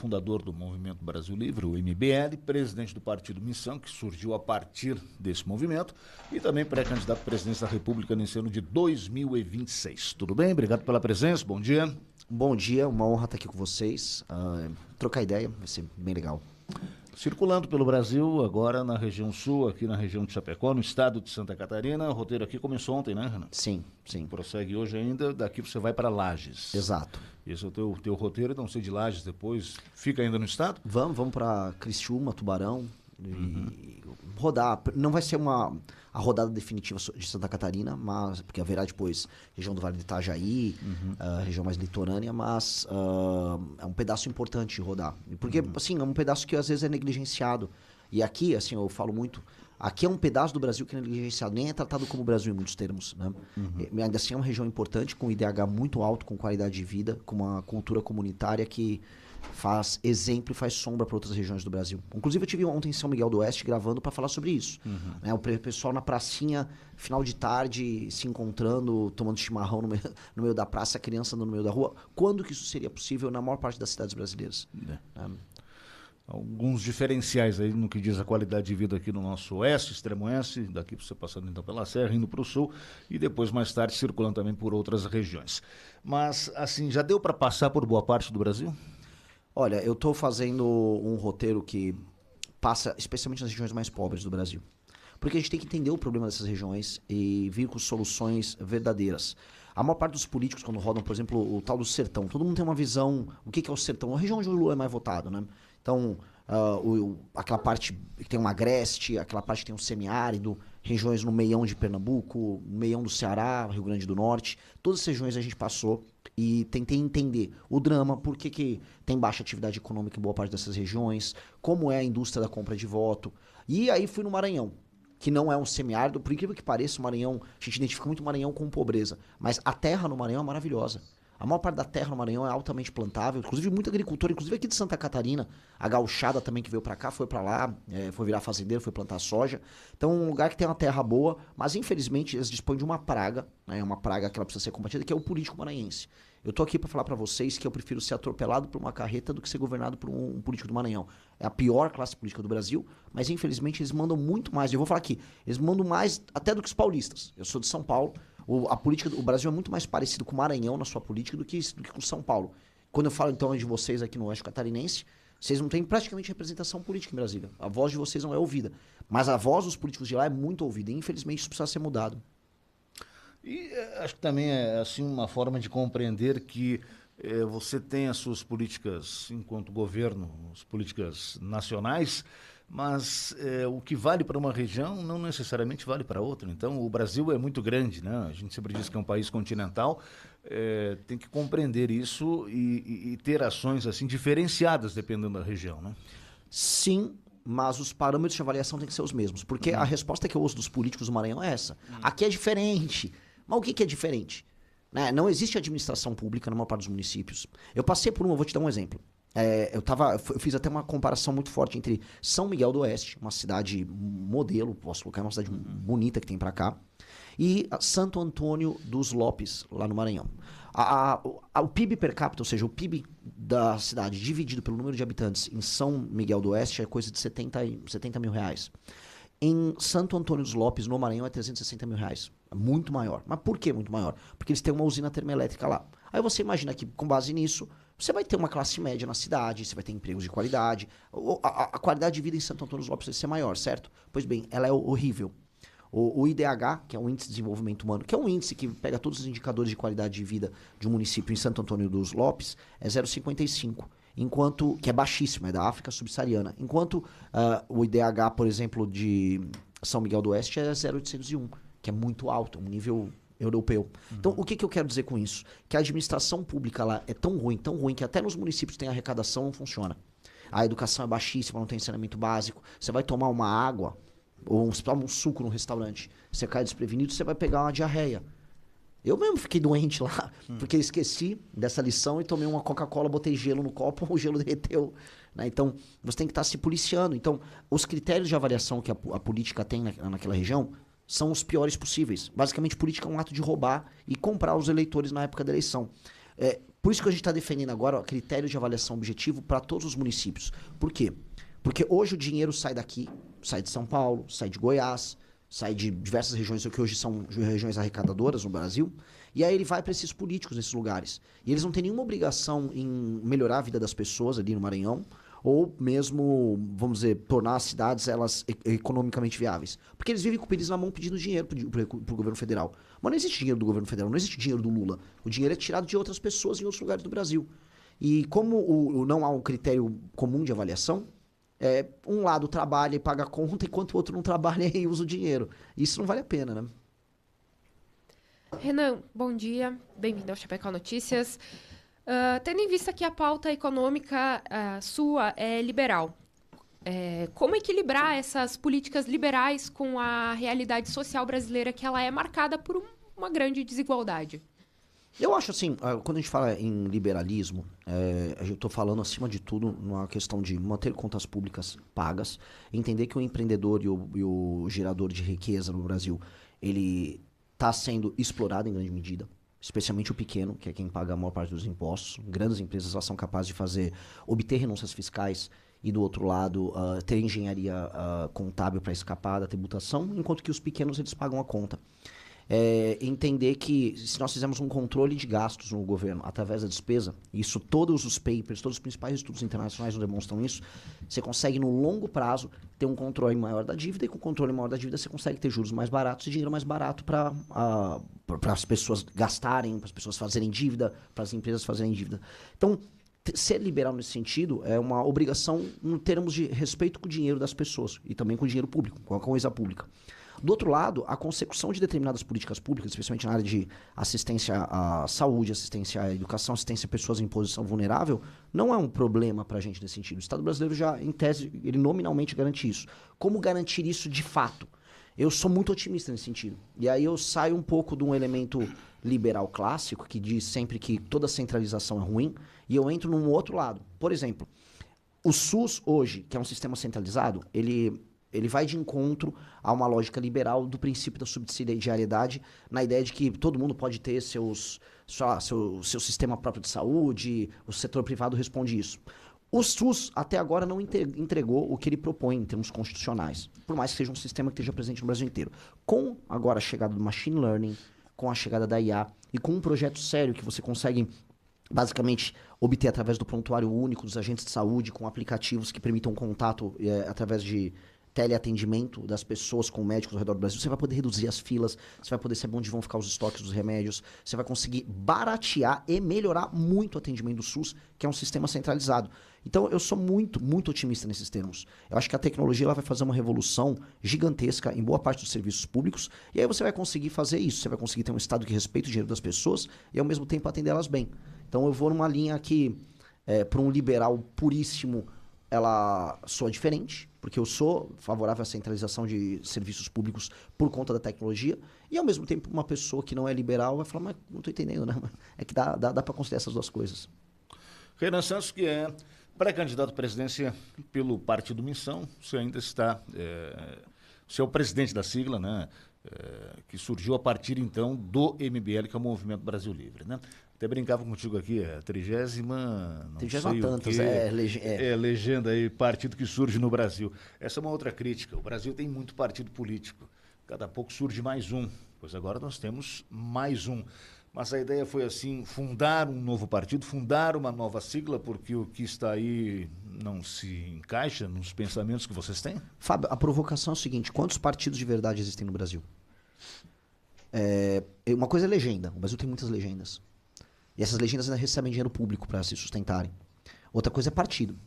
fundador do Movimento Brasil Livre, o MBL, presidente do partido Missão, que surgiu a partir desse movimento, e também pré-candidato à presidência da República nesse ano de 2026. Tudo bem? Obrigado pela presença, bom dia. Bom dia, uma honra estar aqui com vocês, trocar ideia, vai ser bem legal. Circulando pelo Brasil, agora na região sul, aqui na região de Chapecó, no estado de Santa Catarina. O roteiro aqui começou ontem, né, Renan? Sim, sim. Prossegue hoje ainda, daqui você vai para Lages. Exato. Esse é o teu roteiro, então você de Lages depois fica ainda no estado? Vamos para Criciúma, Tubarão, e rodar. Não vai ser a rodada definitiva de Santa Catarina, mas porque haverá depois região do Vale do Itajaí, região mais litorânea, mas é um pedaço importante de rodar. Porque, assim, é um pedaço que às vezes é negligenciado. E aqui, assim, eu falo muito, aqui é um pedaço do Brasil que é negligenciado, nem é tratado como Brasil em muitos termos, né? Ainda assim é uma região importante, com IDH muito alto, com qualidade de vida, com uma cultura comunitária que faz exemplo e faz sombra para outras regiões do Brasil. Inclusive eu tive ontem em São Miguel do Oeste gravando para falar sobre isso. Né? O pessoal na pracinha, final de tarde, se encontrando, tomando chimarrão no meio da praça, a criança andando no meio da rua. Quando que isso seria possível na maior parte das cidades brasileiras? Alguns diferenciais aí no que diz a qualidade de vida aqui no nosso oeste, extremo oeste, daqui você passando então pela Serra, indo para o sul e depois mais tarde circulando também por outras regiões. Mas assim, já deu para passar por boa parte do Brasil? Olha, eu estou fazendo um roteiro que passa especialmente nas regiões mais pobres do Brasil. Porque a gente tem que entender o problema dessas regiões e vir com soluções verdadeiras. A maior parte dos políticos, quando rodam, por exemplo, o tal do sertão, todo mundo tem uma visão, o que é o sertão? A região onde o Lula é mais votado, né? Então, aquela parte que tem um agreste, aquela parte que tem um semiárido, regiões no meião de Pernambuco, meião do Ceará, Rio Grande do Norte, todas as regiões a gente passou e tentei entender o drama, por que tem baixa atividade econômica em boa parte dessas regiões, como é a indústria da compra de voto. E aí fui no Maranhão, que não é um semiárido, por incrível que pareça, o Maranhão, a gente identifica muito o Maranhão com pobreza, mas a terra no Maranhão é maravilhosa. A maior parte da terra no Maranhão é altamente plantável, inclusive muito agricultor, inclusive aqui de Santa Catarina, a gauchada também que veio pra cá, foi pra lá, foi virar fazendeiro, foi plantar soja. Então um lugar que tem uma terra boa, mas infelizmente eles dispõem de uma praga, né, uma praga que ela precisa ser combatida, que é o político maranhense. Eu tô aqui pra falar pra vocês que eu prefiro ser atropelado por uma carreta do que ser governado por um político do Maranhão. É a pior classe política do Brasil, mas infelizmente eles mandam muito mais, eu vou falar aqui, eles mandam mais até do que os paulistas. Eu sou de São Paulo, a política do Brasil é muito mais parecido com o Maranhão na sua política do que com São Paulo. Quando eu falo então de vocês aqui no Oeste Catarinense, vocês não têm praticamente representação política em Brasília. A voz de vocês não é ouvida. Mas a voz dos políticos de lá é muito ouvida. E infelizmente isso precisa ser mudado. E acho que também é assim uma forma de compreender que você tem as suas políticas enquanto governo, as políticas nacionais, mas o que vale para uma região não necessariamente vale para outra. Então, o Brasil é muito grande, né? A gente sempre diz que é um país continental, tem que compreender isso e ter ações assim diferenciadas dependendo da região, né? Sim, mas os parâmetros de avaliação têm que ser os mesmos, porque a resposta que eu ouço dos políticos do Maranhão é essa. Aqui é diferente. Mas o que é diferente? Né? Não existe administração pública na maior parte dos municípios. Eu passei por eu vou te dar um exemplo. Eu fiz até uma comparação muito forte entre São Miguel do Oeste, uma cidade modelo, posso colocar, uma cidade bonita que tem pra cá, e Santo Antônio dos Lopes, lá no Maranhão. O PIB per capita, ou seja, o PIB da cidade dividido pelo número de habitantes em São Miguel do Oeste é coisa de 70 mil reais. Em Santo Antônio dos Lopes, no Maranhão, é 360 mil reais. É muito maior. Mas por que muito maior? Porque eles têm uma usina termoelétrica lá. Aí você imagina que, com base nisso, você vai ter uma classe média na cidade, você vai ter empregos de qualidade. A qualidade de vida em Santo Antônio dos Lopes vai ser maior, certo? Pois bem, ela é horrível. O IDH, que é o Índice de Desenvolvimento Humano, que é um índice que pega todos os indicadores de qualidade de vida de um município em Santo Antônio dos Lopes, é 0,55. Enquanto, que é baixíssimo, é da África subsaariana. Enquanto o IDH, por exemplo, de São Miguel do Oeste é 0,801, que é muito alto, um nível europeu. Então, o que eu quero dizer com isso? Que a administração pública lá é tão ruim, que até nos municípios tem arrecadação, não funciona. A educação é baixíssima, não tem saneamento básico. Você vai tomar uma água, ou um suco no restaurante, você cai desprevenido, você vai pegar uma diarreia. Eu mesmo fiquei doente lá, porque eu esqueci dessa lição e tomei uma Coca-Cola, botei gelo no copo, o gelo derreteu. Né? Então, você tem que estar se policiando. Então, os critérios de avaliação que a política tem naquela região são os piores possíveis. Basicamente, política é um ato de roubar e comprar os eleitores na época da eleição. Por isso que a gente está defendendo agora critérios de avaliação objetivo para todos os municípios. Por quê? Porque hoje o dinheiro sai daqui, sai de São Paulo, sai de Goiás, sai de diversas regiões que hoje são regiões arrecadadoras no Brasil, e aí ele vai para esses políticos nesses lugares. E eles não têm nenhuma obrigação em melhorar a vida das pessoas ali no Maranhão, ou mesmo, vamos dizer, tornar as cidades elas economicamente viáveis. Porque eles vivem com o pires na mão pedindo dinheiro pro governo federal. Mas não existe dinheiro do governo federal, não existe dinheiro do Lula. O dinheiro é tirado de outras pessoas em outros lugares do Brasil. E como não há um critério comum de avaliação, um lado trabalha e paga a conta, enquanto o outro não trabalha e usa o dinheiro. Isso não vale a pena, né? Renan, bom dia. Bem-vindo ao Chapecó Notícias. Tendo em vista que a pauta econômica sua é liberal, como equilibrar essas políticas liberais com a realidade social brasileira, que ela é marcada por uma grande desigualdade? Eu acho assim, quando a gente fala em liberalismo, eu estou falando acima de tudo numa questão de manter contas públicas pagas, entender que o empreendedor e o gerador de riqueza no Brasil, ele está sendo explorado em grande medida, especialmente o pequeno, que é quem paga a maior parte dos impostos. Grandes empresas elas são capazes de obter renúncias fiscais e, do outro lado, ter engenharia contábil para escapar da tributação, enquanto que os pequenos eles pagam a conta. Entender que se nós fizermos um controle de gastos no governo através da despesa, isso todos os papers, todos os principais estudos internacionais não demonstram isso, você consegue no longo prazo ter um controle maior da dívida, e com o controle maior da dívida você consegue ter juros mais baratos e dinheiro mais barato para as pessoas gastarem, para as pessoas fazerem dívida, para as empresas fazerem dívida. Então, ser liberal nesse sentido é uma obrigação em termos de respeito com o dinheiro das pessoas e também com o dinheiro público, com a coisa pública. Do outro lado, a consecução de determinadas políticas públicas, especialmente na área de assistência à saúde, assistência à educação, assistência a pessoas em posição vulnerável, não é um problema para a gente nesse sentido. O Estado brasileiro já, em tese, ele nominalmente garante isso. Como garantir isso de fato? Eu sou muito otimista nesse sentido. E aí eu saio um pouco de um elemento liberal clássico, que diz sempre que toda centralização é ruim, e eu entro num outro lado. Por exemplo, o SUS hoje, que é um sistema centralizado, ele vai de encontro a uma lógica liberal do princípio da subsidiariedade, na ideia de que todo mundo pode ter seu sistema próprio de saúde, o setor privado responde isso. O SUS, até agora, não entregou o que ele propõe em termos constitucionais, por mais que seja um sistema que esteja presente no Brasil inteiro. Com agora a chegada do machine learning, com a chegada da IA e com um projeto sério que você consegue basicamente obter através do prontuário único dos agentes de saúde, com aplicativos que permitam contato através de teleatendimento das pessoas com médicos ao redor do Brasil, você vai poder reduzir as filas, você vai poder saber onde vão ficar os estoques dos remédios, você vai conseguir baratear e melhorar muito o atendimento do SUS, que é um sistema centralizado. Então, eu sou muito, muito otimista nesses termos. Eu acho que a tecnologia ela vai fazer uma revolução gigantesca em boa parte dos serviços públicos, e aí você vai conseguir fazer isso, você vai conseguir ter um Estado que respeita o dinheiro das pessoas e, ao mesmo tempo, atender elas bem. Então, eu vou numa linha que, para um liberal puríssimo, ela soa diferente, porque eu sou favorável à centralização de serviços públicos por conta da tecnologia, e ao mesmo tempo uma pessoa que não é liberal vai falar, mas não estou entendendo, né? É que dá para considerar essas duas coisas. Renan Santos, que é pré-candidato à presidência pelo Partido Missão, você ainda está, você é o presidente da sigla, né? Que surgiu a partir então do MBL, que é o Movimento Brasil Livre, né? Até brincava contigo aqui, 30ª, não 30 sei tantas, o quê, legenda aí, partido que surge no Brasil. Essa é uma outra crítica, o Brasil tem muito partido político, cada pouco surge mais um, pois agora nós temos mais um. Mas a ideia foi assim, fundar um novo partido, fundar uma nova sigla, porque o que está aí não se encaixa nos pensamentos que vocês têm? Fábio, a provocação é o seguinte, quantos partidos de verdade existem no Brasil? Uma coisa é legenda, o Brasil tem muitas legendas. E essas legendas ainda recebem dinheiro público para se sustentarem. Outra coisa é partido.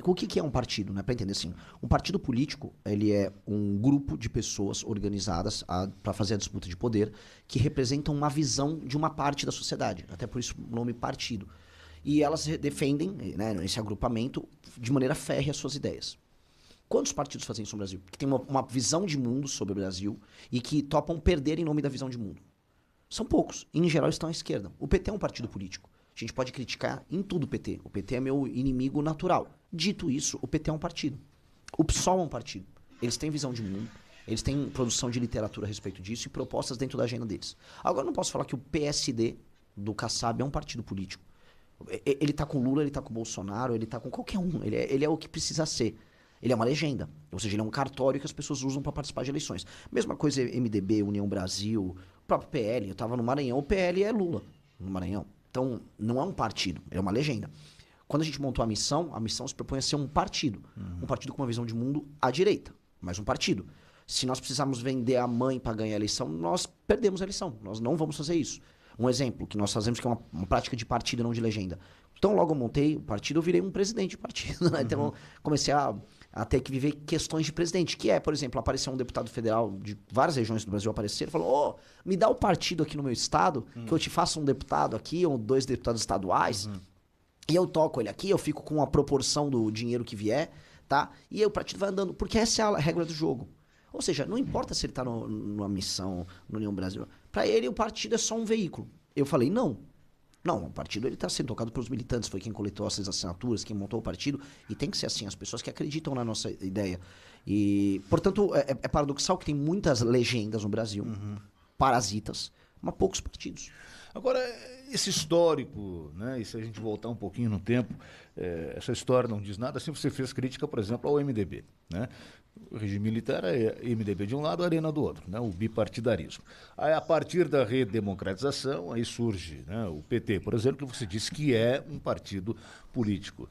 O que é um partido? Né? Para entender assim, um partido político ele é um grupo de pessoas organizadas para fazer a disputa de poder que representam uma visão de uma parte da sociedade. Até por isso o nome partido. E elas defendem, né, esse agrupamento de maneira férrea as suas ideias. Quantos partidos fazem isso no Brasil? Que tem uma visão de mundo sobre o Brasil e que topam perder em nome da visão de mundo. São poucos. Em geral, estão à esquerda. O PT é um partido político. A gente pode criticar em tudo o PT. O PT é meu inimigo natural. Dito isso, o PT é um partido. O PSOL é um partido. Eles têm visão de mundo, eles têm produção de literatura a respeito disso e propostas dentro da agenda deles. Agora, eu não posso falar que o PSD do Kassab é um partido político. Ele tá com o Lula, ele tá com o Bolsonaro, ele tá com qualquer um. Ele é o que precisa ser. Ele é uma legenda. Ou seja, ele é um cartório que as pessoas usam para participar de eleições. Mesma coisa MDB, União Brasil, o próprio PL. Eu tava no Maranhão, o PL é Lula no Maranhão. Então, não é um partido, é uma legenda. Quando a gente montou a missão se propõe a ser um partido. Um partido com uma visão de mundo à direita, mas um partido. Se nós precisarmos vender a mãe para ganhar a eleição, nós perdemos a eleição. Nós não vamos fazer isso. Um exemplo que nós fazemos, que é uma prática de partido, não de legenda. Então, logo eu montei o partido, eu virei um presidente de partido. Né? Então, comecei a ter que viver questões de presidente. Que é, por exemplo, apareceu um deputado federal de várias regiões do Brasil, aparecer e falou, me dá o partido aqui no meu estado, que eu te faço um deputado aqui, ou 2 deputados estaduais, e eu toco ele aqui, eu fico com a proporção do dinheiro que vier, tá? E aí o partido vai andando, porque essa é a regra do jogo. Ou seja, não importa se ele está numa missão, no União Brasil. Para ele, o partido é só um veículo. Eu falei, não. Não, o partido está sendo tocado pelos militantes. Foi quem coletou essas assinaturas, quem montou o partido. E tem que ser assim, as pessoas que acreditam na nossa ideia. E, portanto, é paradoxal que tem muitas legendas no Brasil, parasitas, mas poucos partidos. Agora, esse histórico, né, e se a gente voltar um pouquinho no tempo, essa história não diz nada, assim você fez crítica, por exemplo, ao MDB, né? O regime militar é MDB de um lado, Arena do outro, né? O bipartidarismo. Aí, a partir da redemocratização, aí surge, né, o PT, por exemplo, que você disse que é um partido político.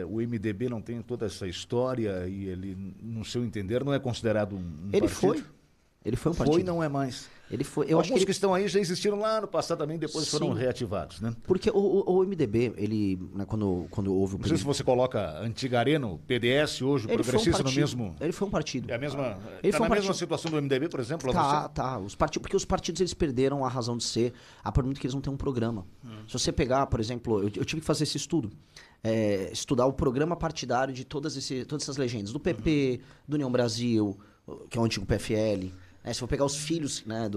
O MDB não tem toda essa história e ele, no seu entender, não é considerado um partido? Ele foi um partido. Foi e não é mais. Ele foi, Alguns que estão aí já existiram lá no passado também, depois foram reativados, né? Porque o MDB, ele, né, quando houve o... Não sei se você coloca a antiga Arena, o PDS, hoje, o progressista no mesmo... Ele foi um partido. É a mesma... Está na mesma situação do MDB, por exemplo? Tá. Porque os partidos, eles perderam a razão de ser, a partir do momento que eles não têm um programa. Se você pegar, por exemplo, eu tive que fazer esse estudo. Estudar o programa partidário de todas essas legendas. Do PP, do União Brasil, que é o antigo PFL... se eu pegar os filhos, né,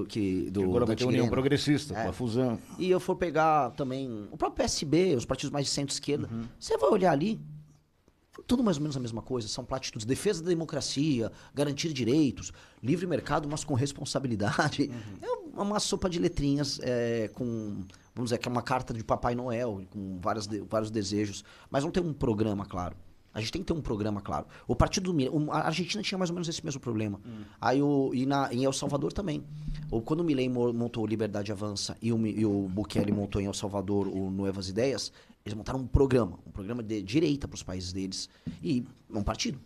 agora vai ter União Progressista, com a fusão. E eu for pegar também o próprio PSB, os partidos mais de centro-esquerda, você vai olhar ali, tudo mais ou menos a mesma coisa. São platitudes, defesa da democracia, garantir direitos, livre mercado, mas com responsabilidade. É uma sopa de letrinhas com, vamos dizer, que é uma carta de Papai Noel, com vários desejos, mas não tem um programa claro. A gente tem que ter um programa, claro. O partido do Milei, a Argentina tinha mais ou menos esse mesmo problema. Aí em El Salvador também. Quando o Milei montou o Liberdade Avança e o Bukele montou em El Salvador o Nuevas Ideias, eles montaram um programa de direita para os países deles. E um partido.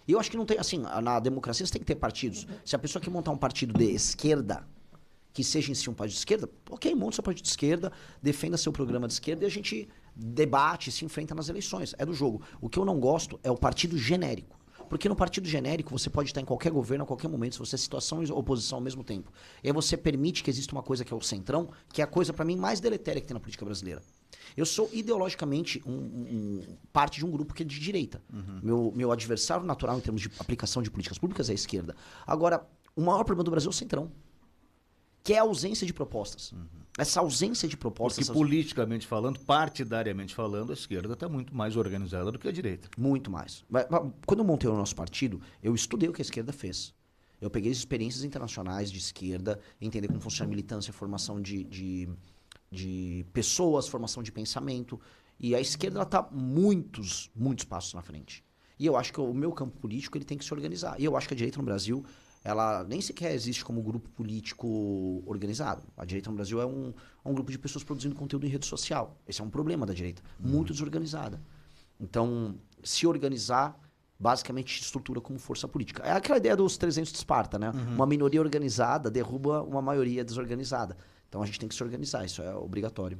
E eu acho que não tem, assim, na democracia você tem que ter partidos. Se a pessoa quer montar um partido de esquerda, que seja em si um partido de esquerda, ok, monte seu partido de esquerda, defenda seu programa de esquerda e a gente debate, se enfrenta nas eleições. É do jogo. O que eu não gosto é o partido genérico. Porque no partido genérico você pode estar em qualquer governo a qualquer momento, se você é situação e oposição ao mesmo tempo. E aí você permite que exista uma coisa que é o centrão, que é a coisa, para mim, mais deletéria que tem na política brasileira. Eu sou ideologicamente parte de um grupo que é de direita. Meu adversário natural em termos de aplicação de políticas públicas é a esquerda. Agora, o maior problema do Brasil é o centrão, que é a ausência de propostas. Essa ausência de propostas... Porque politicamente falando, partidariamente falando, a esquerda está muito mais organizada do que a direita. Muito mais. Quando eu montei o nosso partido, eu estudei o que a esquerda fez. Eu peguei as experiências internacionais de esquerda, entender como funciona a militância, formação de pessoas, formação de pensamento. E a esquerda está muitos passos na frente. E eu acho que o meu campo político ele tem que se organizar. E eu acho que a direita no Brasil... ela nem sequer existe como grupo político organizado. A direita no Brasil é um grupo de pessoas produzindo conteúdo em rede social. Esse é um problema da direita. Muito desorganizada. Então, se organizar, basicamente estrutura como força política. É aquela ideia dos 300 de Esparta, né? Uma minoria organizada derruba uma maioria desorganizada. Então, a gente tem que se organizar. Isso é obrigatório.